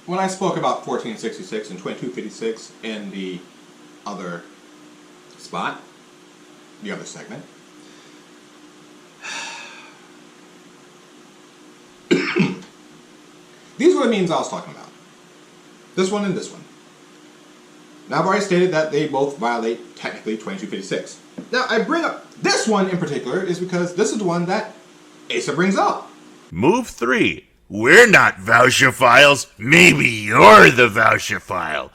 when I spoke about 1466 and 2256 in the other spot, the other segment, these were the memes I was talking about. This one and this one. Now, I've already stated that they both violate, technically, 2256. Now, I bring up this one in particular is because this is the one that Asa brings up. Move 3. We're not vouchophiles. Maybe you're the vouchophile.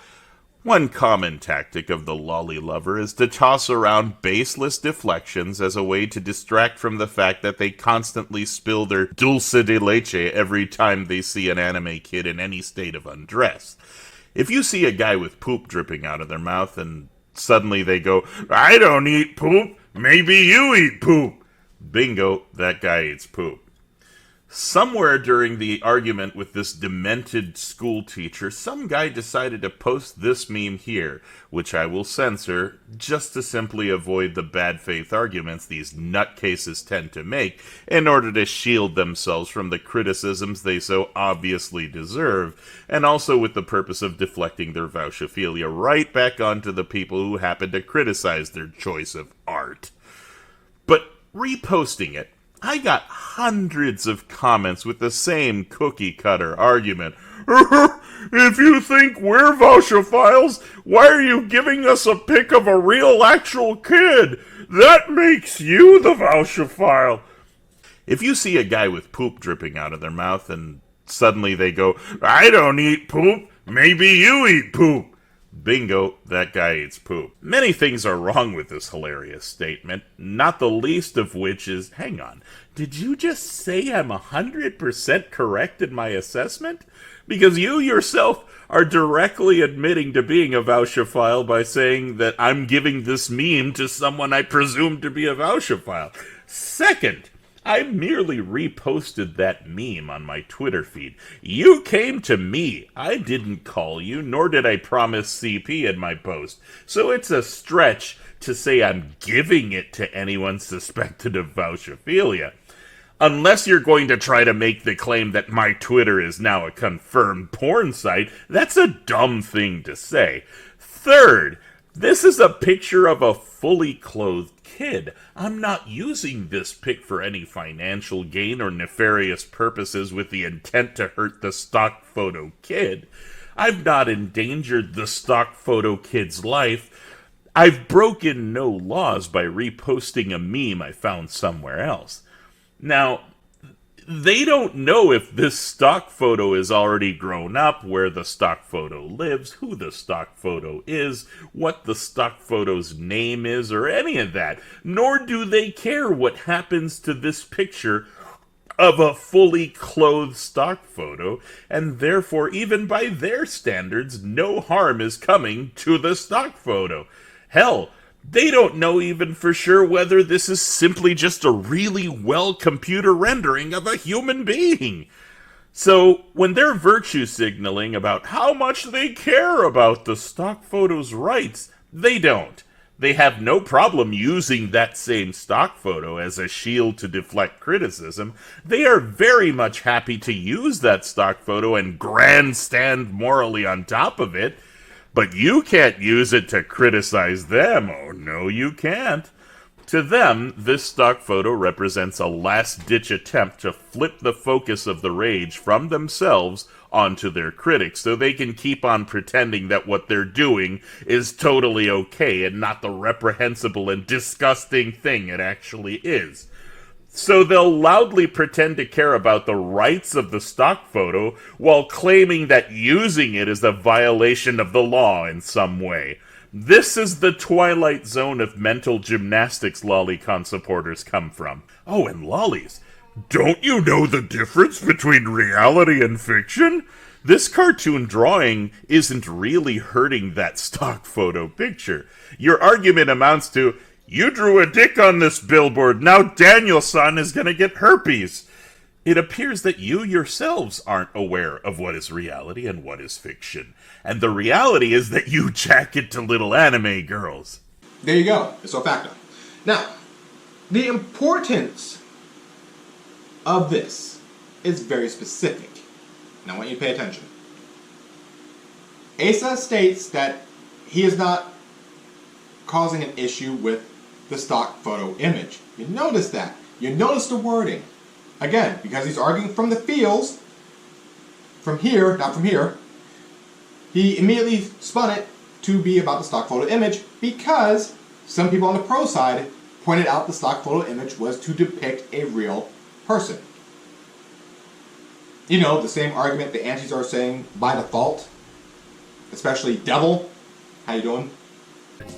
One common tactic of the lolly lover is to toss around baseless deflections as a way to distract from the fact that they constantly spill their dulce de leche every time they see an anime kid in any state of undress. If you see a guy with poop dripping out of their mouth and suddenly they go, I don't eat poop, maybe you eat poop. Bingo, that guy eats poop. Somewhere during the argument with this demented school teacher, some guy decided to post this meme here, which I will censor, just to simply avoid the bad faith arguments these nutcases tend to make, in order to shield themselves from the criticisms they so obviously deserve, and also with the purpose of deflecting their vouchophilia right back onto the people who happen to criticize their choice of art. But reposting it, I got hundreds of comments with the same cookie-cutter argument. If you think we're vouchophiles, why are you giving us a pic of a real actual kid? That makes you the vouchophile. If you see a guy with poop dripping out of their mouth and suddenly they go, I don't eat poop, maybe you eat poop. Bingo, that guy eats poop. Many things are wrong with this hilarious statement, not the least of which is, hang on, did you just say I'm 100% correct in my assessment? Because you yourself are directly admitting to being a vouchophile by saying that I'm giving this meme to someone I presume to be a vouchophile. Second, I merely reposted that meme on my Twitter feed. You came to me. I didn't call you, nor did I promise CP in my post. So it's a stretch to say I'm giving it to anyone suspected of vouchophilia. Unless you're going to try to make the claim that my Twitter is now a confirmed porn site, that's a dumb thing to say. Third, this is a picture of a fully clothed kid. I'm not using this pic for any financial gain or nefarious purposes with the intent to hurt the stock photo kid. I've not endangered the stock photo kid's life. I've broken no laws by reposting a meme I found somewhere else. Now, they don't know if this stock photo is already grown up, where the stock photo lives, who the stock photo is, what the stock photo's name is, or any of that. Nor do they care what happens to this picture of a fully clothed stock photo, and therefore, even by their standards, no harm is coming to the stock photo. Hell, they don't know even for sure whether this is simply just a really well computer rendering of a human being. So, when they're virtue signaling about how much they care about the stock photo's rights, they don't. They have no problem using that same stock photo as a shield to deflect criticism. They are very much happy to use that stock photo and grandstand morally on top of it. But you can't use it to criticize them. Oh, no, you can't. To them, this stock photo represents a last-ditch attempt to flip the focus of the rage from themselves onto their critics, so they can keep on pretending that what they're doing is totally okay and not the reprehensible and disgusting thing it actually is. So they'll loudly pretend to care about the rights of the stock photo while claiming that using it is a violation of the law in some way. This is the twilight zone of mental gymnastics Lolicon supporters come from. Oh, and lollies, don't you know the difference between reality and fiction? This cartoon drawing isn't really hurting that stock photo picture. Your argument amounts to, you drew a dick on this billboard, now Daniel-san is gonna get herpes. It appears that you yourselves aren't aware of what is reality and what is fiction. And the reality is that you jack it to little anime girls. There you go. It's a factor. Now, the importance of this is very specific. Now I want you to pay attention. Asa states that he is not causing an issue with the stock photo image. You notice that. You notice the wording. Again, because he's arguing from the feels, from here, not from here, he immediately spun it to be about the stock photo image because some people on the pro side pointed out the stock photo image was to depict a real person. You know, the same argument the antis are saying by default, especially Devil. How you doing?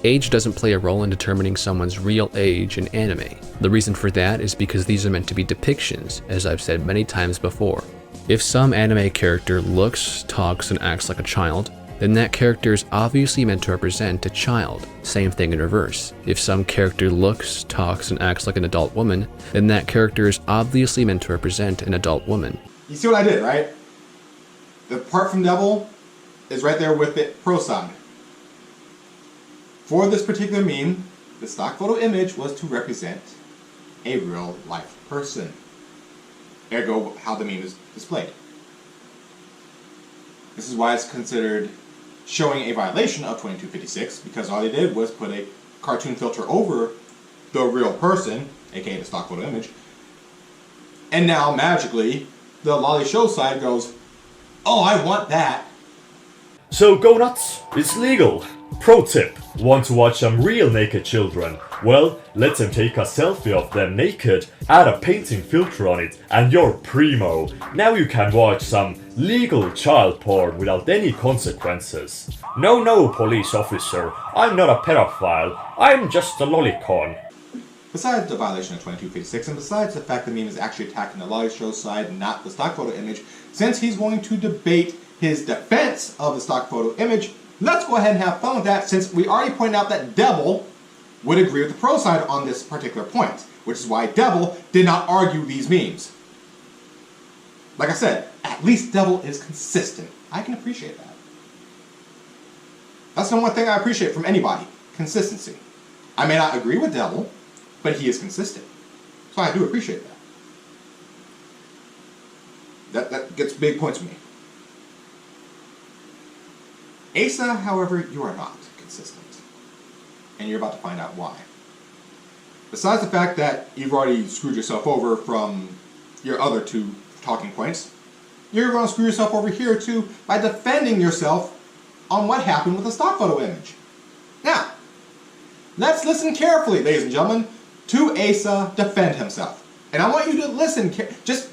Age doesn't play a role in determining someone's real age in anime. The reason for that is because these are meant to be depictions, as I've said many times before. If some anime character looks, talks, and acts like a child, then that character is obviously meant to represent a child. Same thing in reverse. If some character looks, talks, and acts like an adult woman, then that character is obviously meant to represent an adult woman. You see what I did, right? The part from Devil is right there with the pro side. For this particular meme, the stock photo image was to represent a real life person. Ergo, how the meme is displayed. This is why it's considered showing a violation of 2256, because all they did was put a cartoon filter over the real person, aka the stock photo image, and now magically the Lolly Show side goes, oh, I want that. So go nuts, it's legal. Pro tip, want to watch some real naked children? Well, let them take a selfie of them naked, add a painting filter on it, and you're primo. Now you can watch some legal child porn without any consequences. No, police officer, I'm not a pedophile, I'm just a lolicon. Besides the violation of 2256, and besides the fact the meme is actually attacking the Lolly Show side, not the stock photo image, since he's going to debate his defense of the stock photo image, let's go ahead and have fun with that, since we already pointed out that Devil would agree with the pro side on this particular point, which is why Devil did not argue these memes. Like I said, at least Devil is consistent. I can appreciate that. That's the one thing I appreciate from anybody, consistency. I may not agree with Devil, but he is consistent. So I do appreciate that. That gets big points for me. Asa, however, you are not consistent. And you're about to find out why. Besides the fact that you've already screwed yourself over from your other two talking points, you're going to screw yourself over here too by defending yourself on what happened with the stock photo image. Now, let's listen carefully, ladies and gentlemen, to Asa defend himself. And I want you to listen, just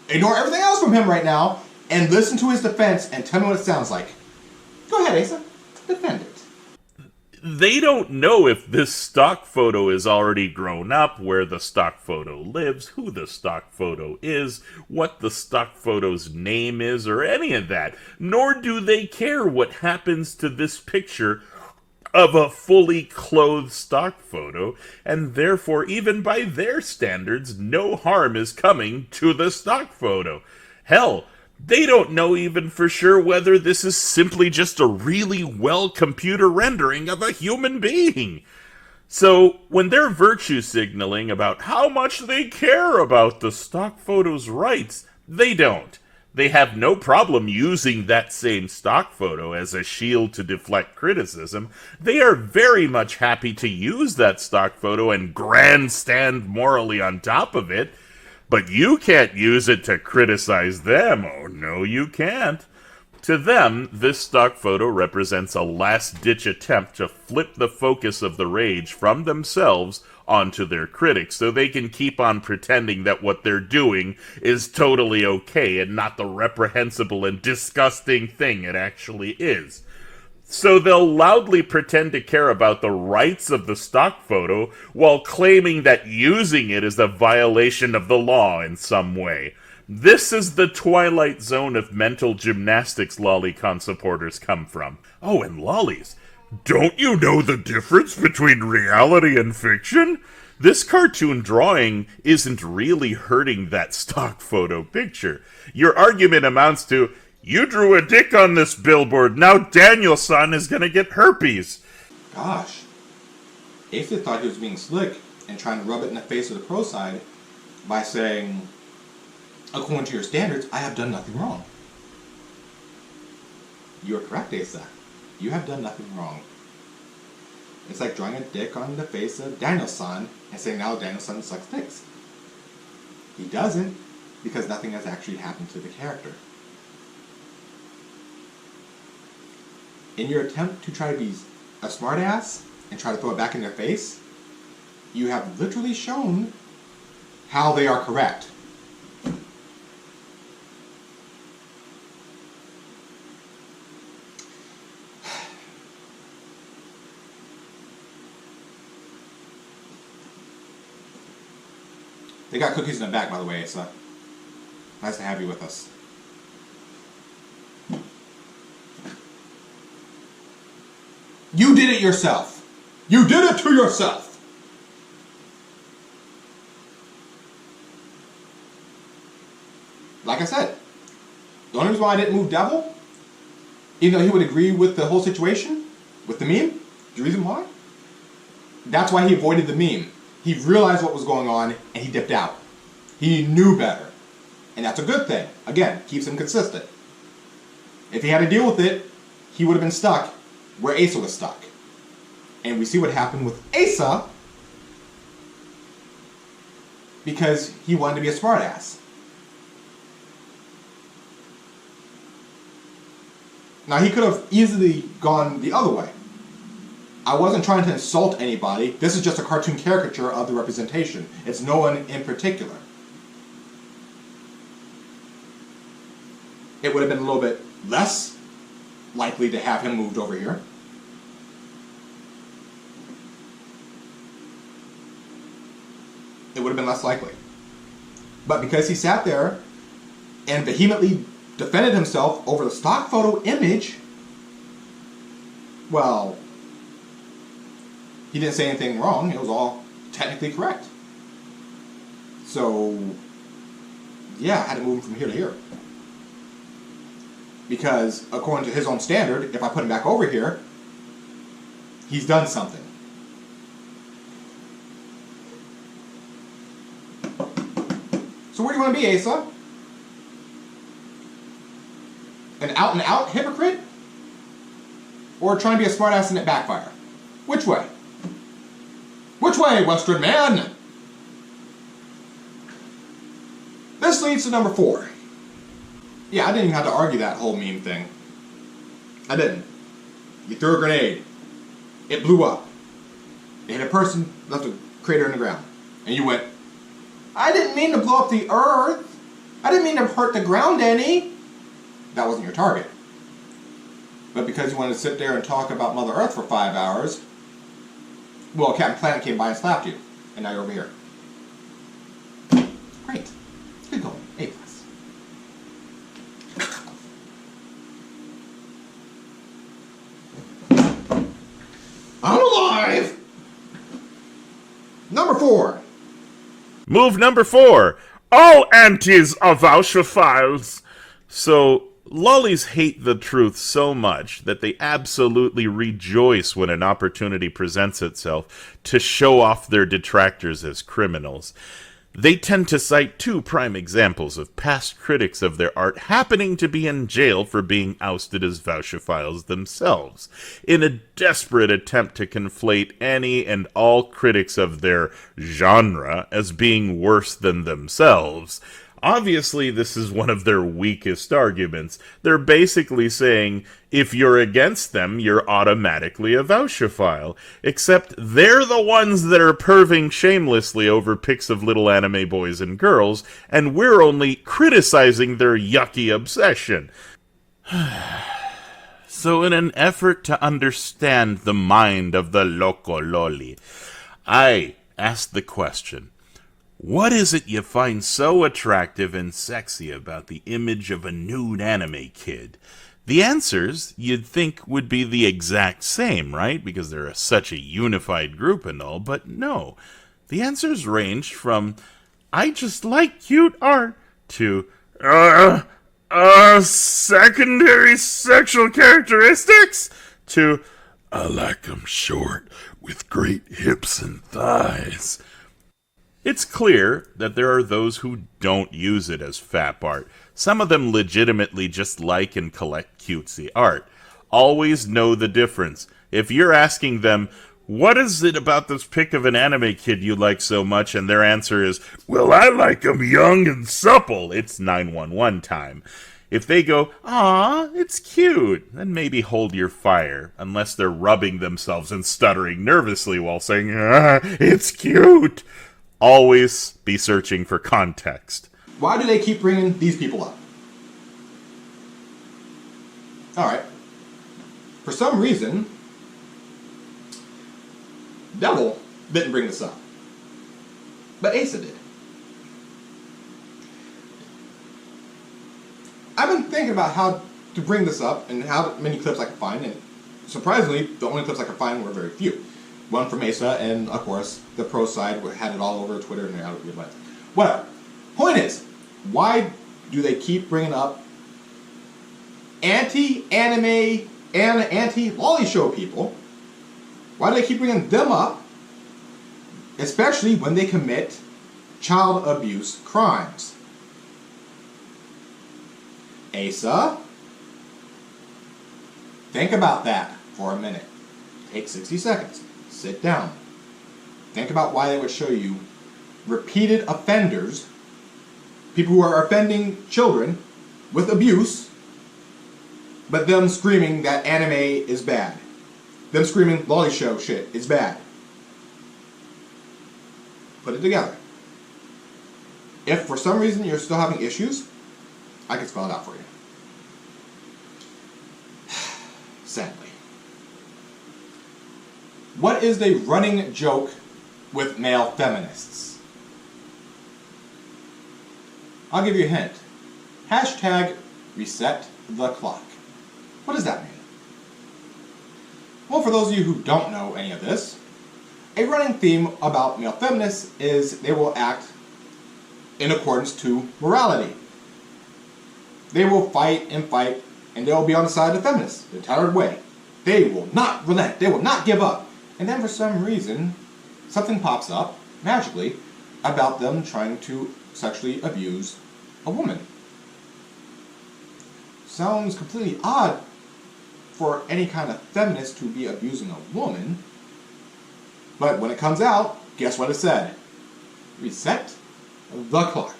ignore everything else from him right now, and listen to his defense and tell me what it sounds like. Go ahead, Asa. Defend it. They don't know if this stock photo is already grown up, where the stock photo lives, who the stock photo is, what the stock photo's name is, or any of that. Nor do they care what happens to this picture of a fully clothed stock photo, and therefore, even by their standards, no harm is coming to the stock photo. Hell, they don't know even for sure whether this is simply just a really well computer rendering of a human being. So, when they're virtue signaling about how much they care about the stock photo's rights, they don't. They have no problem using that same stock photo as a shield to deflect criticism. They are very much happy to use that stock photo and grandstand morally on top of it. But you can't use it to criticize them. Oh, no, you can't. To them, this stock photo represents a last-ditch attempt to flip the focus of the rage from themselves onto their critics, so they can keep on pretending that what they're doing is totally okay and not the reprehensible and disgusting thing it actually is. So they'll loudly pretend to care about the rights of the stock photo while claiming that using it is a violation of the law in some way. This is the twilight zone of mental gymnastics Lolicon supporters come from. Oh, and lollies, don't you know the difference between reality and fiction? This cartoon drawing isn't really hurting that stock photo picture. Your argument amounts to, you drew a dick on this billboard, now Daniel-san is gonna get herpes. Gosh. Asa thought he was being slick and trying to rub it in the face of the pro side by saying, according to your standards, I have done nothing wrong. You are correct, Asa. You have done nothing wrong. It's like drawing a dick on the face of Daniel-san and saying now Daniel-san sucks dicks. He doesn't, because nothing has actually happened to the character. In your attempt to try to be a smartass and try to throw it back in their face, you have literally shown how they are correct. They got cookies in the back, by the way, so nice to have you with us. You did it yourself. You did it to yourself. Like I said, the only reason why I didn't move Devil, even though he would agree with the whole situation, with the meme, the reason why? That's why he avoided the meme. He realized what was going on, and he dipped out. He knew better. And that's a good thing. Again, keeps him consistent. If he had to deal with it, he would have been stuck where Asa was stuck. And we see what happened with Asa because he wanted to be a smartass. Now, he could have easily gone the other way. I wasn't trying to insult anybody. This is just a cartoon caricature of the representation. It's no one in particular. It would have been a little bit less likely to have him moved over here. It would have been less likely. But because he sat there and vehemently defended himself over the stock photo image, well, he didn't say anything wrong. It was all technically correct. So, yeah, I had to move him from here to here. Because, according to his own standard, if I put him back over here, he's done something. So where do you want to be, Asa? An out-and-out hypocrite? Or trying to be a smartass and it backfire? Which way? Which way, Western man? This leads to number 4. Yeah, I didn't even have to argue that whole meme thing. I didn't. You threw a grenade. It blew up. It hit a person, left a crater in the ground. And you went, I didn't mean to blow up the earth. I didn't mean to hurt the ground any. That wasn't your target. But because you wanted to sit there and talk about Mother Earth for 5 hours, well, Captain Planet came by and slapped you. And now you're over here. Great. Good going. A+. I'm alive! Number 4. Move number 4. All antis are vouchophiles. So, lollies hate the truth so much that they absolutely rejoice when an opportunity presents itself to show off their detractors as criminals. They tend to cite 2 prime examples of past critics of their art happening to be in jail for being ousted as vouchophiles themselves, in a desperate attempt to conflate any and all critics of their genre as being worse than themselves. Obviously, this is one of their weakest arguments. They're basically saying, if you're against them, you're automatically a vouchophile. Except they're the ones that are perving shamelessly over pics of little anime boys and girls, and we're only criticizing their yucky obsession. So in an effort to understand the mind of the loco loli, I asked the question, what is it you find so attractive and sexy about the image of a nude anime kid? The answers, you'd think, would be the exact same, right? Because they're such a unified group and all, but no. The answers ranged from, I just like cute art, to, secondary sexual characteristics, to, I like 'em short, with great hips and thighs. It's clear that there are those who don't use it as fap art. Some of them legitimately just like and collect cutesy art. Always know the difference. If you're asking them, what is it about this pic of an anime kid you like so much? And their answer is, well, I like him young and supple. It's 911 time. If they go, "Aw, it's cute," then maybe hold your fire, unless they're rubbing themselves and stuttering nervously while saying, it's cute. Always be searching for context. Why do they keep bringing these people up? Alright. For some reason, Devil didn't bring this up. But Asa did. I've been thinking about how to bring this up and how many clips I could find, and surprisingly, the only clips I could find were very few. One from Asa, and of course, the pro side had it all over Twitter and out of your life. Whatever. Point is, why do they keep bringing up anti-anime and anti-lolly show people? Why do they keep bringing them up, especially when they commit child abuse crimes? Asa, think about that for a minute. Take 60 seconds. Sit down. Think about why they would show you repeated offenders, people who are offending children with abuse, but them screaming that anime is bad. Them screaming lolly show shit is bad. Put it together. If for some reason you're still having issues, I can spell it out for you. Sadly. What is the running joke with male feminists? I'll give you a hint. Hashtag reset the clock. What does that mean? Well, for those of you who don't know any of this, a running theme about male feminists is they will act in accordance to morality. They will fight, and they will be on the side of the feminists the entire way. They will not relent. They will not give up. And then for some reason, something pops up, magically, about them trying to sexually abuse a woman. Sounds completely odd for any kind of feminist to be abusing a woman. But when it comes out, guess what it said? Reset the clock.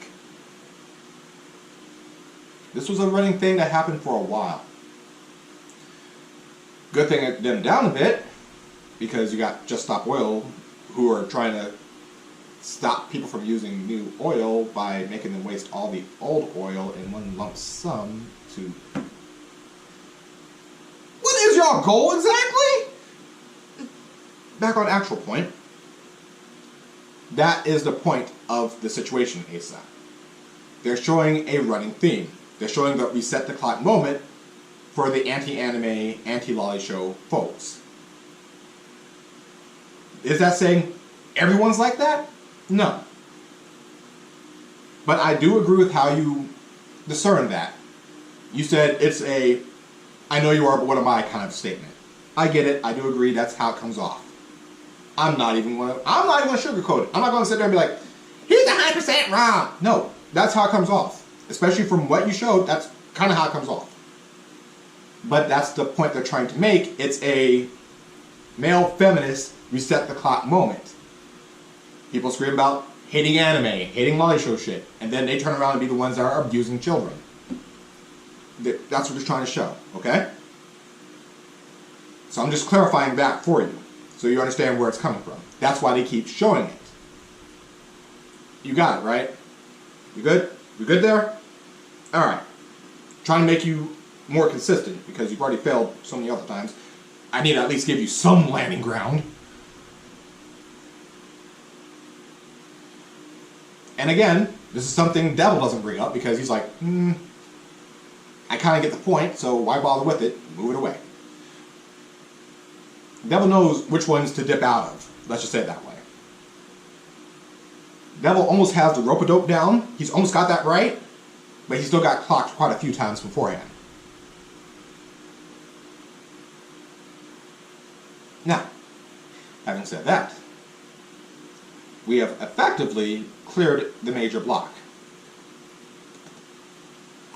This was a running thing that happened for a while. Good thing it dimmed down a bit, because you got Just Stop Oil, who are trying to stop people from using new oil by making them waste all the old oil in one lump sum to... What is your goal exactly? Back on actual point. That is the point of the situation, Asa. They're showing a running theme. They're showing the reset the clock moment for the anti-anime, anti-lolly show folks. Is that saying everyone's like that? No. But I do agree with how you discern that. You said it's a, I know you are, but what am I kind of statement. I get it. I do agree. That's how it comes off. I'm not even going to sugarcoat it. I'm not going to sit there and be like, he's 100% wrong. No, that's how it comes off. Especially from what you showed, that's kind of how it comes off. But that's the point they're trying to make. It's a male feminist reset the clock moment. People scream about hating anime, hating lolly show shit, and then they turn around and be the ones that are abusing children. That's what they're trying to show, okay? So I'm just clarifying that for you, so you understand where it's coming from. That's why they keep showing it. You got it, right? You good? You good there? Alright. Trying to make you more consistent, because you've already failed so many other times. I need to at least give you some landing ground. And again, this is something Devil doesn't bring up, because he's like, I kind of get the point, so why bother with it? Move it away. Devil knows which ones to dip out of. Let's just say it that way. Devil almost has the rope-a-dope down. He's almost got that right, but he still got clocked quite a few times beforehand. Now, having said that, we have effectively cleared the major block.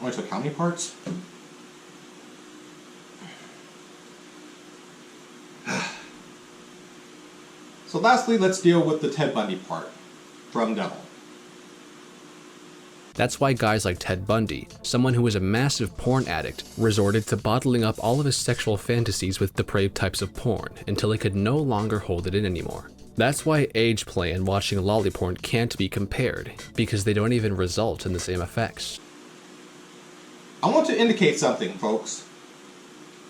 Only took how many parts? So lastly, let's deal with the Ted Bundy part from Devil. That's why guys like Ted Bundy, someone who was a massive porn addict, resorted to bottling up all of his sexual fantasies with depraved types of porn until he could no longer hold it in anymore. That's why age play and watching lolly porn can't be compared, because they don't even result in the same effects. I want to indicate something, folks.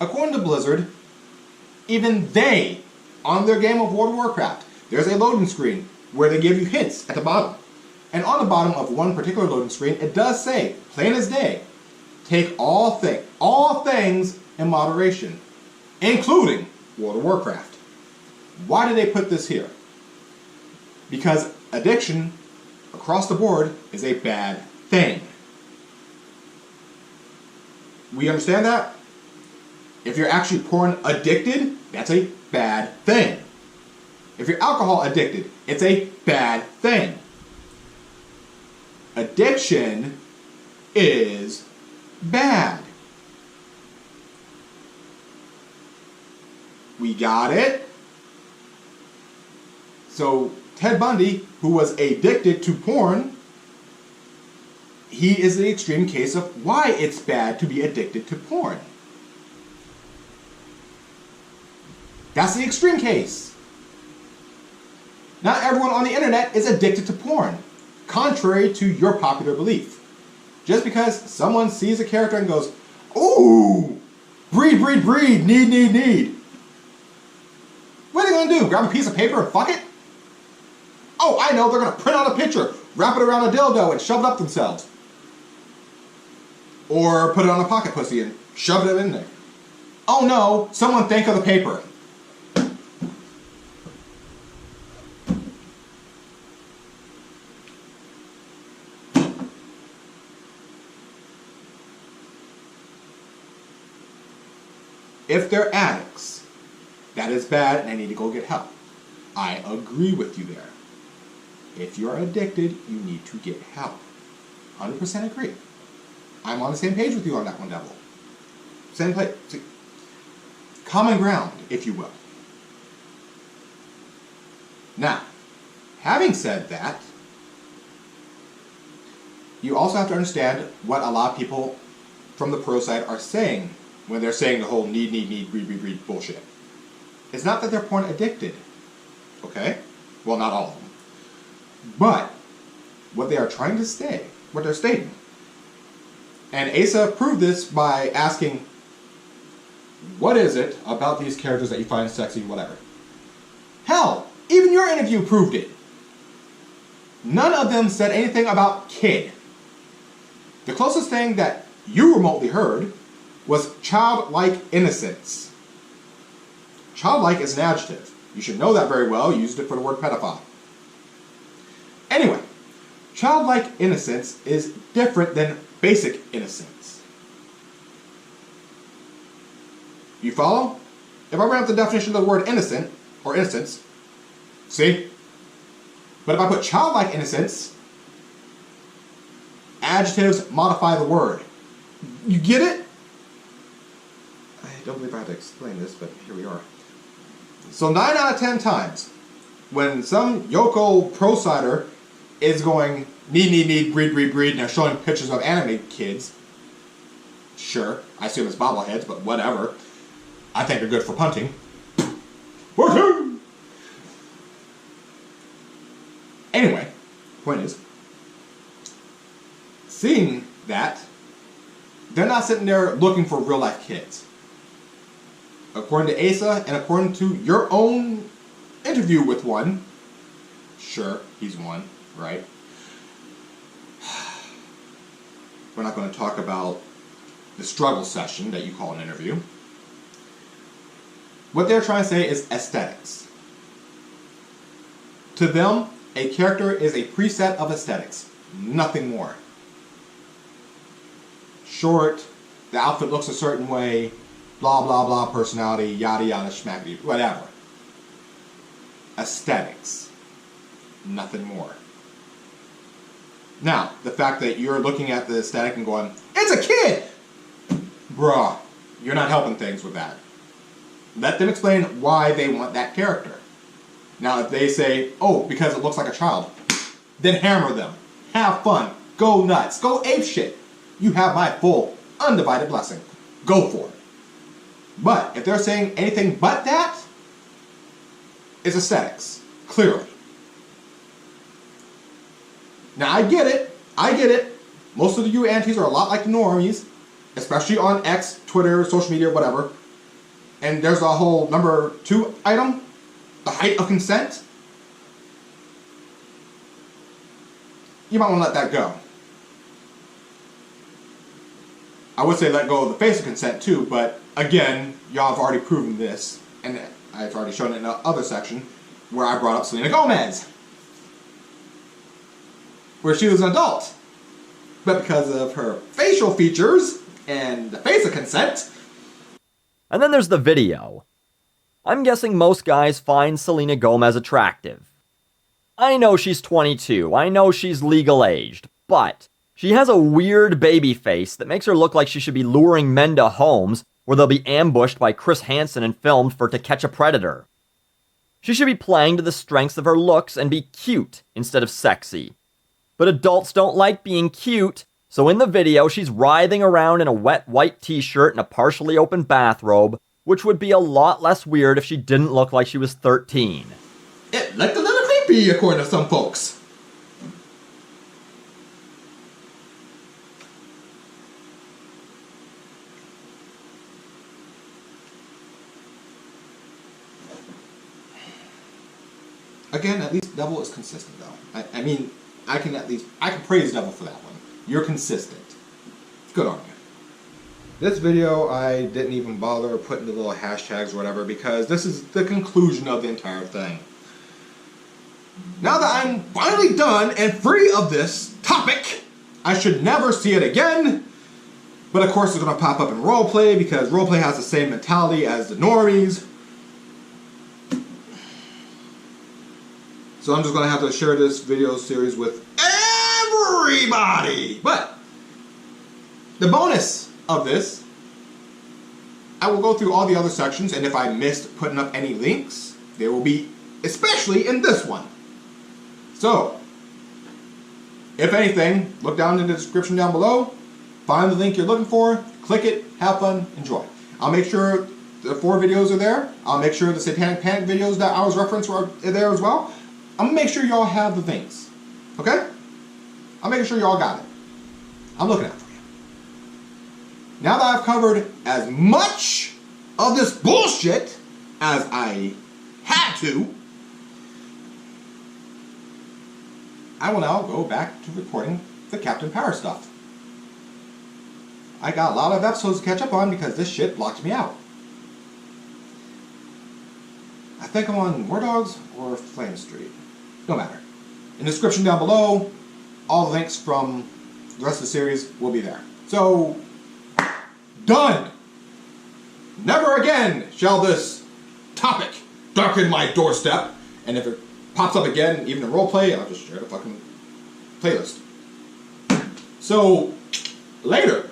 According to Blizzard, even they, on their game of World of Warcraft, there's a loading screen where they give you hints at the bottom. And on the bottom of one particular loading screen, it does say, plain as day, take all things in moderation, including World of Warcraft. Why did they put this here? Because addiction, across the board, is a bad thing. We understand that? If you're actually porn addicted, that's a bad thing. If you're alcohol addicted, it's a bad thing. Addiction is bad. We got it? So Ted Bundy, who was addicted to porn, he is the extreme case of why it's bad to be addicted to porn. That's the extreme case. Not everyone on the internet is addicted to porn, contrary to your popular belief. Just because someone sees a character and goes, ooh, breed, breed, breed, need, need, need. What are they going to do? Grab a piece of paper and fuck it? Oh, I know, they're going to print out a picture, wrap it around a dildo and shove it up themselves. Or put it on a pocket pussy and shove it in there. Oh no, someone think of the paper. If they're addicts, that is bad and they need to go get help. I agree with you there. If you're addicted, you need to get help. 100% agree. I'm on the same page with you on that one, Devil. Same place. Common ground, if you will. Now, having said that, you also have to understand what a lot of people from the pro side are saying when they're saying the whole need, need, need, breed, breed, breed bullshit. It's not that they're porn addicted. Okay? Well, not all of them. But what they are trying to say, what they're stating, and Asa proved this by asking, what is it about these characters that you find sexy, whatever? Hell, even your interview proved it. None of them said anything about kid. The closest thing that you remotely heard was childlike innocence. Childlike is an adjective. You should know that very well. You used it for the word pedophile. Anyway, childlike innocence is different than basic innocence. You follow? If I bring up the definition of the word innocent, or innocence, see? But if I put childlike innocence, adjectives modify the word. You get it? I don't believe I have to explain this, but here we are. So 9 out of 10 times, when some Yoko pro-sider is going, need, breed, breed, breed, and they're showing pictures of anime kids, sure, I assume it's bobbleheads, but whatever. I think they're good for punting. Woohoo! Anyway, point is, seeing that, they're not sitting there looking for real-life kids. According to Asa, and according to your own interview with one, sure, he's one, right? We're not going to talk about the struggle session that you call an interview. What they're trying to say is aesthetics. To them, a character is a preset of aesthetics, nothing more. Short, the outfit looks a certain way, blah, blah, blah, personality, yada, yada, schmackety, whatever. Aesthetics. Nothing more. Now, the fact that you're looking at the aesthetic and going, it's a kid! Bruh, you're not helping things with that. Let them explain why they want that character. Now, if they say, oh, because it looks like a child, then hammer them. Have fun. Go nuts. Go apeshit. You have my full, undivided blessing. Go for it. But if they're saying anything but that, it's aesthetics. Clearly. Now, I get it. I get it. Most of you antis are a lot like the normies, especially on X, Twitter, social media, whatever. And there's a whole number 2 item, the height of consent. You might want to let that go. I would say let go of the face of consent too, but again, y'all have already proven this, and I've already shown it in the other section where I brought up Selena Gomez, where she was an adult, but because of her facial features and the face of consent. And then there's the video. I'm guessing most guys find Selena Gomez attractive. I know she's 22, I know she's legal aged, but she has a weird baby face that makes her look like she should be luring men to homes where they'll be ambushed by Chris Hansen and filmed for To Catch a Predator. She should be playing to the strengths of her looks and be cute instead of sexy. But adults don't like being cute, so in the video she's writhing around in a wet white t-shirt and a partially open bathrobe, which would be a lot less weird if she didn't look like she was 13. It looked a little creepy according to some folks. Again, at least Devil is consistent, though. I mean, I can praise Devil for that one. You're consistent. Good on you. This video, I didn't even bother putting the little hashtags or whatever because this is the conclusion of the entire thing. Now that I'm finally done and free of this topic, I should never see it again. But of course, it's going to pop up in roleplay because roleplay has the same mentality as the normies. So I'm just going to have to share this video series with everybody. But the bonus of this, I will go through all the other sections, and if I missed putting up any links, they will be especially in this one. So, if anything, look down in the description down below, find the link you're looking for, click it, have fun, enjoy. I'll make sure the 4 videos are there. I'll make sure the Satanic Panic videos that I was referenced are there as well. I'm going to make sure y'all have the things. Okay? I'm making sure y'all got it. I'm looking out for you. Now that I've covered as much of this bullshit as I had to, I will now go back to recording the Captain Power stuff. I got a lot of episodes to catch up on because this shit blocked me out. I think I'm on War Dogs or Flame Street. No matter. In the description down below, all the links from the rest of the series will be there. So, done! Never again shall this topic darken my doorstep, and if it pops up again, even in roleplay, I'll just share the fucking playlist. So, later.